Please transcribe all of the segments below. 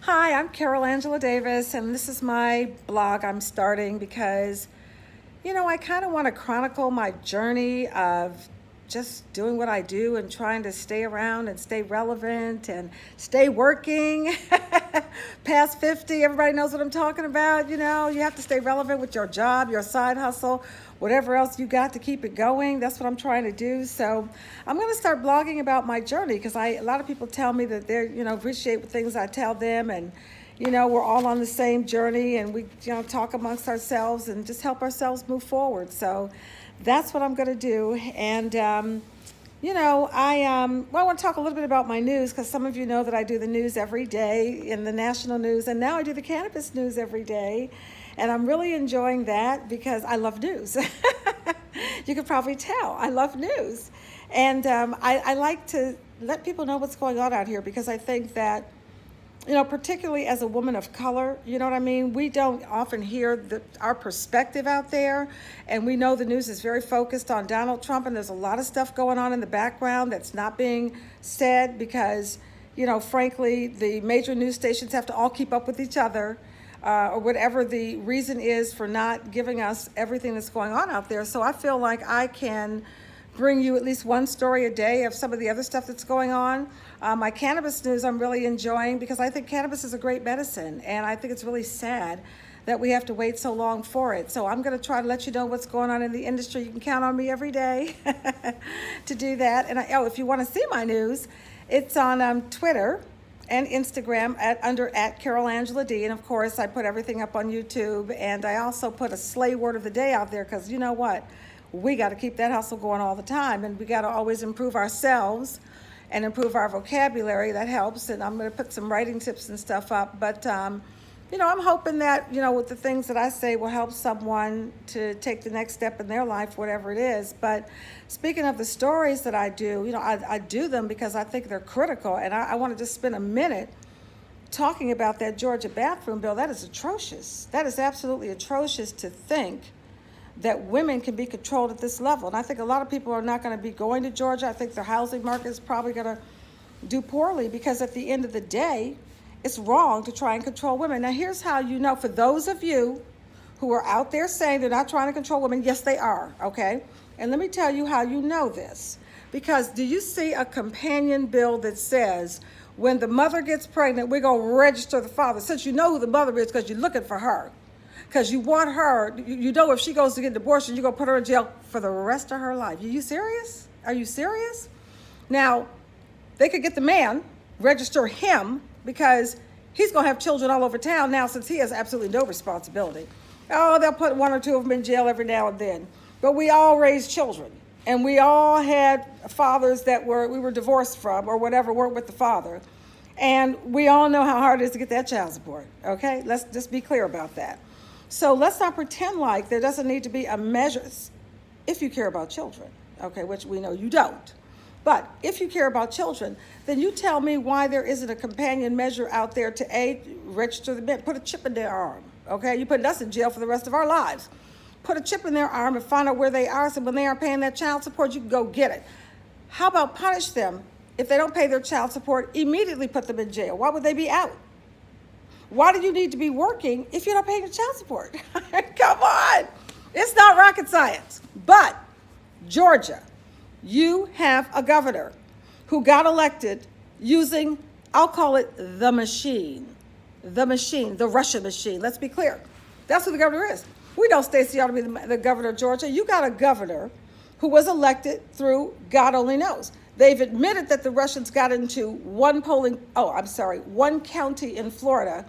Hi, I'm Carol Angela Davis, and this is my blog I'm starting because, I kind of want to chronicle my journey of just doing what I do and trying to stay around and stay relevant and stay working. Past 50, everybody knows what I'm talking about. You have to stay relevant with your job, your side hustle, whatever else you got to keep it going. That's what I'm trying to do. So I'm going to start blogging about my journey because a lot of people tell me that they're, appreciate the things I tell them, and we're all on the same journey, and we, talk amongst ourselves and just help ourselves move forward. So that's what I'm going to do. And, I want to talk a little bit about my news because some of you know that I do the news every day in the national news, and now I do the cannabis news every day. And I'm really enjoying that because I love news. You could probably tell I love news. And I like to let people know what's going on out here because I think that particularly as a woman of color, you know what I mean? We don't often hear our perspective out there. And we know the news is very focused on Donald Trump, and there's a lot of stuff going on in the background that's not being said because, frankly, the major news stations have to all keep up with each other. Or whatever the reason is for not giving us everything that's going on out there. So I feel like I can bring you at least one story a day of some of the other stuff that's going on. My cannabis news I'm really enjoying because I think cannabis is a great medicine, and I think it's really sad that we have to wait so long for it. So I'm going to try to let you know what's going on in the industry. You can count on me every day to do that. And if you want to see my news, it's on Twitter and Instagram under Carol Angela D. And of course, I put everything up on YouTube, and I also put a slay word of the day out there because you know what? We got to keep that hustle going all the time, and we got to always improve ourselves and improve our vocabulary. That helps, and I'm going to put some writing tips and stuff up. But, I'm hoping that, with the things that I say will help someone to take the next step in their life, whatever it is. But speaking of the stories that I do, I do them because I think they're critical, and I want to just spend a minute talking about that Georgia bathroom bill. That is atrocious. That is absolutely atrocious to think that women can be controlled at this level. And I think a lot of people are not going to be going to Georgia. I think their housing market is probably going to do poorly because at the end of the day, it's wrong to try and control women. Now, here's how you know. For those of you who are out there saying they're not trying to control women, yes, they are, okay? And let me tell you how you know this. Because do you see a companion bill that says when the mother gets pregnant, we're going to register the father? Since you know who the mother is because you're looking for her. Because you want her, you know if she goes to get an abortion, you're going to put her in jail for the rest of her life. Are you serious? Are you serious? Now, they could get the man, register him, because he's going to have children all over town now since he has absolutely no responsibility. Oh, they'll put one or two of them in jail every now and then. But we all raised children. And we all had fathers that we were divorced from or whatever, weren't with the father. And we all know how hard it is to get that child support, okay? Let's just be clear about that. So let's not pretend like there doesn't need to be a measure if you care about children, okay, which we know you don't. But if you care about children, then you tell me why there isn't a companion measure out there to register the men, put a chip in their arm, okay? You're putting us in jail for the rest of our lives. Put a chip in their arm and find out where they are, so when they aren't paying that child support, you can go get it. How about punish them if they don't pay their child support, immediately put them in jail? Why would they be out? Why do you need to be working if you're not paying your child support? Come on. It's not rocket science. But Georgia, you have a governor who got elected using, I'll call it the machine, the Russian machine. Let's be clear. That's who the governor is. We know Stacey ought to be the governor of Georgia. You got a governor who was elected through God only knows. They've admitted that the Russians got into one county in Florida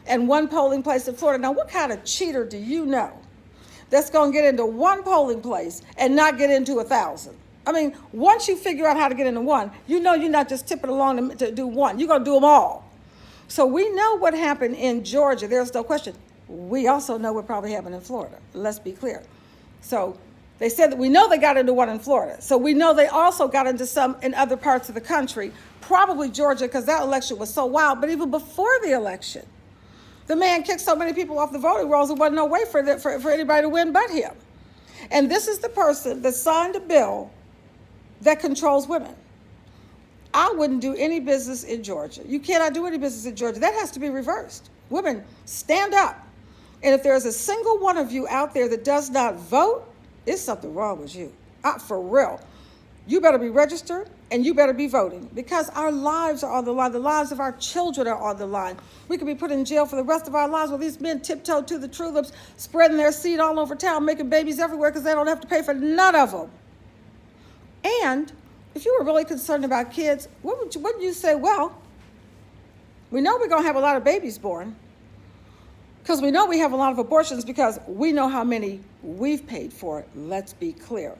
and one polling place in Florida. Now, what kind of cheater do you know that's going to get into one polling place and not get into 1,000? I mean, once you figure out how to get into one, you know you're not just tipping along to do one. You're going to do them all. So we know what happened in Georgia. There's no question. We also know what probably happened in Florida. Let's be clear. So they said that we know they got into one in Florida. So we know they also got into some in other parts of the country, probably Georgia, because that election was so wild. But even before the election, the man kicked so many people off the voting rolls, there wasn't no way for anybody to win but him. And this is the person that signed a bill that controls women. I wouldn't do any business in Georgia. You cannot do any business in Georgia. That has to be reversed. Women, stand up. And if there's a single one of you out there that does not vote, it's something wrong with you. For real. You better be registered and you better be voting, because our lives are on the line. The lives of our children are on the line. We could be put in jail for the rest of our lives while these men tiptoe to the tulips, spreading their seed all over town, making babies everywhere because they don't have to pay for none of them. And if you were really concerned about kids, wouldn't you say, well, we know we're going to have a lot of babies born because we know we have a lot of abortions because we know how many we've paid for it. Let's be clear.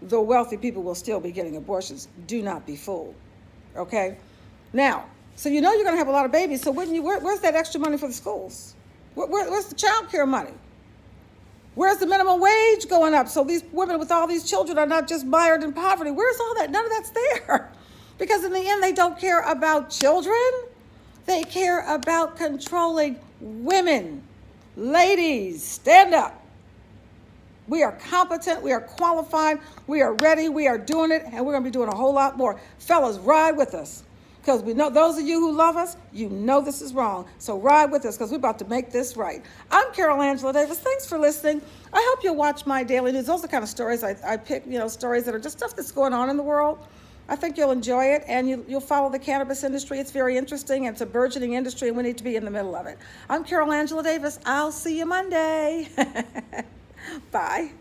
The wealthy people will still be getting abortions. Do not be fooled. Okay? Now, so you know you're going to have a lot of babies, so where's that extra money for the schools? Where's the child care money? Where's the minimum wage going up so these women with all these children are not just mired in poverty? Where's all that? None of that's there. Because in the end, they don't care about children. They care about controlling women. Ladies, stand up. We are competent, we are qualified, we are ready, we are doing it, and we're going to be doing a whole lot more. Fellas, ride with us, because we know those of you who love us, you know this is wrong. So ride with us, because we're about to make this right. I'm Carol Angela Davis. Thanks for listening. I hope you'll watch my daily news. Those are the kind of stories I pick, stories that are just stuff that's going on in the world. I think you'll enjoy it, and you'll follow the cannabis industry. It's very interesting, and it's a burgeoning industry, and we need to be in the middle of it. I'm Carol Angela Davis. I'll see you Monday. Bye.